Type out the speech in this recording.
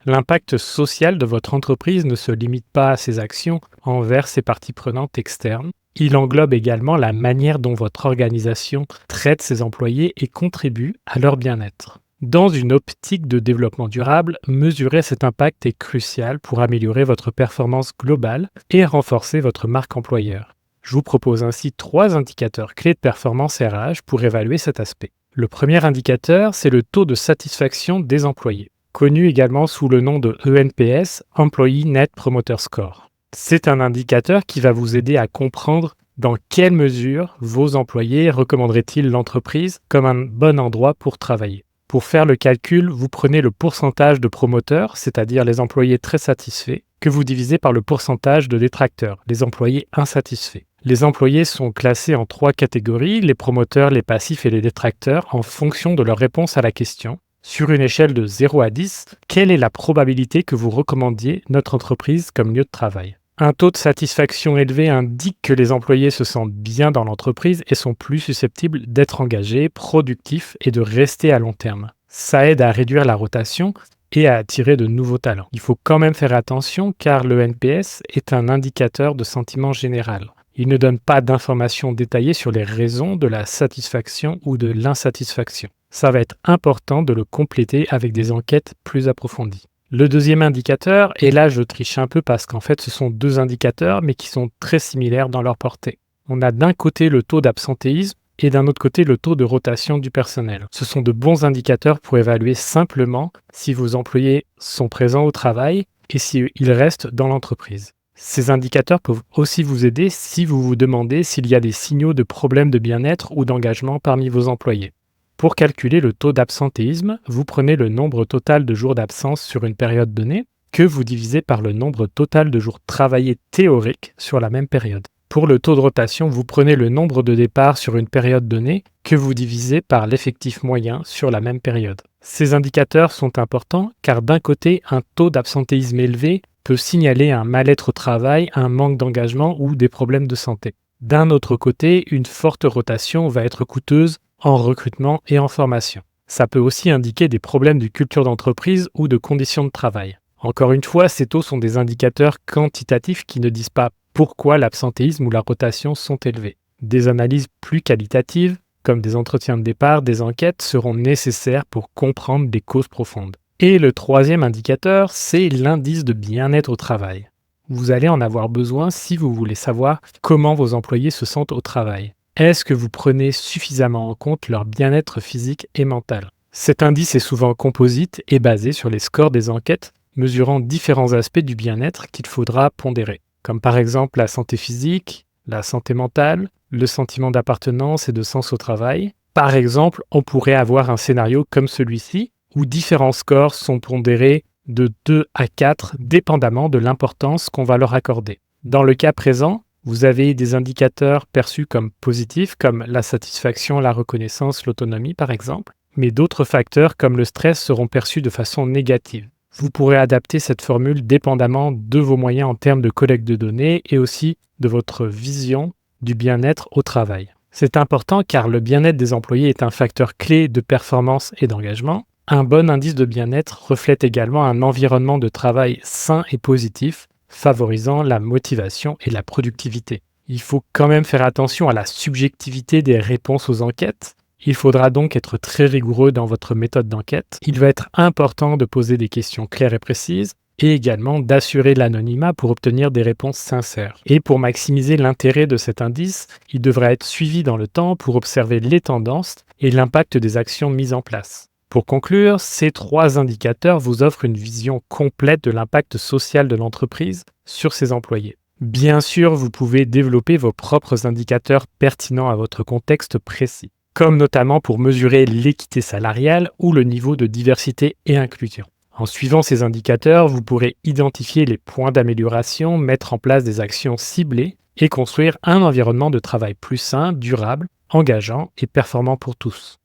L'impact social de votre entreprise ne se limite pas à ses actions envers ses parties prenantes externes. Il englobe également la manière dont votre organisation traite ses employés et contribue à leur bien-être. Dans une optique de développement durable, mesurer cet impact est crucial pour améliorer votre performance globale et renforcer votre marque employeur. Je vous propose ainsi 3 indicateurs clés de performance RH pour évaluer cet aspect. Le premier indicateur, c'est le taux de satisfaction des employés, connu également sous le nom de ENPS, Employee Net Promoter Score. C'est un indicateur qui va vous aider à comprendre dans quelle mesure vos employés recommanderaient-ils l'entreprise comme un bon endroit pour travailler. Pour faire le calcul, vous prenez le pourcentage de promoteurs, c'est-à-dire les employés très satisfaits, que vous divisez par le pourcentage de détracteurs, les employés insatisfaits. Les employés sont classés en 3 catégories, les promoteurs, les passifs et les détracteurs, en fonction de leur réponse à la question. Sur une échelle de 0 à 10, quelle est la probabilité que vous recommandiez notre entreprise comme lieu de travail ? Un taux de satisfaction élevé indique que les employés se sentent bien dans l'entreprise et sont plus susceptibles d'être engagés, productifs et de rester à long terme. Ça aide à réduire la rotation et à attirer de nouveaux talents. Il faut quand même faire attention car le NPS est un indicateur de sentiment général. Il ne donne pas d'informations détaillées sur les raisons de la satisfaction ou de l'insatisfaction. Ça va être important de le compléter avec des enquêtes plus approfondies. Le deuxième indicateur, et là je triche un peu parce qu'en fait ce sont 2 indicateurs mais qui sont très similaires dans leur portée. On a d'un côté le taux d'absentéisme et d'un autre côté le taux de rotation du personnel. Ce sont de bons indicateurs pour évaluer simplement si vos employés sont présents au travail et s'ils restent dans l'entreprise. Ces indicateurs peuvent aussi vous aider si vous vous demandez s'il y a des signaux de problèmes de bien-être ou d'engagement parmi vos employés. Pour calculer le taux d'absentéisme, vous prenez le nombre total de jours d'absence sur une période donnée que vous divisez par le nombre total de jours travaillés théoriques sur la même période. Pour le taux de rotation, vous prenez le nombre de départs sur une période donnée que vous divisez par l'effectif moyen sur la même période. Ces indicateurs sont importants car d'un côté, un taux d'absentéisme élevé peut signaler un mal-être au travail, un manque d'engagement ou des problèmes de santé. D'un autre côté, une forte rotation va être coûteuse en recrutement et en formation. Ça peut aussi indiquer des problèmes de culture d'entreprise ou de conditions de travail. Encore une fois, ces taux sont des indicateurs quantitatifs qui ne disent pas pourquoi l'absentéisme ou la rotation sont élevés. Des analyses plus qualitatives, comme des entretiens de départ, des enquêtes, seront nécessaires pour comprendre des causes profondes. Et le troisième indicateur, c'est l'indice de bien-être au travail. Vous allez en avoir besoin si vous voulez savoir comment vos employés se sentent au travail. Est-ce que vous prenez suffisamment en compte leur bien-être physique et mental ? Cet indice est souvent composite et basé sur les scores des enquêtes, mesurant différents aspects du bien-être qu'il faudra pondérer, comme par exemple la santé physique, la santé mentale, le sentiment d'appartenance et de sens au travail. Par exemple, on pourrait avoir un scénario comme celui-ci, où différents scores sont pondérés de 2 à 4, dépendamment de l'importance qu'on va leur accorder. Dans le cas présent, vous avez des indicateurs perçus comme positifs, comme la satisfaction, la reconnaissance, l'autonomie par exemple, mais d'autres facteurs comme le stress seront perçus de façon négative. Vous pourrez adapter cette formule dépendamment de vos moyens en termes de collecte de données et aussi de votre vision du bien-être au travail. C'est important car le bien-être des employés est un facteur clé de performance et d'engagement. Un bon indice de bien-être reflète également un environnement de travail sain et positif, favorisant la motivation et la productivité. Il faut quand même faire attention à la subjectivité des réponses aux enquêtes. Il faudra donc être très rigoureux dans votre méthode d'enquête. Il va être important de poser des questions claires et précises et également d'assurer l'anonymat pour obtenir des réponses sincères. Et pour maximiser l'intérêt de cet indice, il devra être suivi dans le temps pour observer les tendances et l'impact des actions mises en place. Pour conclure, ces 3 indicateurs vous offrent une vision complète de l'impact social de l'entreprise sur ses employés. Bien sûr, vous pouvez développer vos propres indicateurs pertinents à votre contexte précis, comme notamment pour mesurer l'équité salariale ou le niveau de diversité et inclusion. En suivant ces indicateurs, vous pourrez identifier les points d'amélioration, mettre en place des actions ciblées et construire un environnement de travail plus sain, durable, engageant et performant pour tous.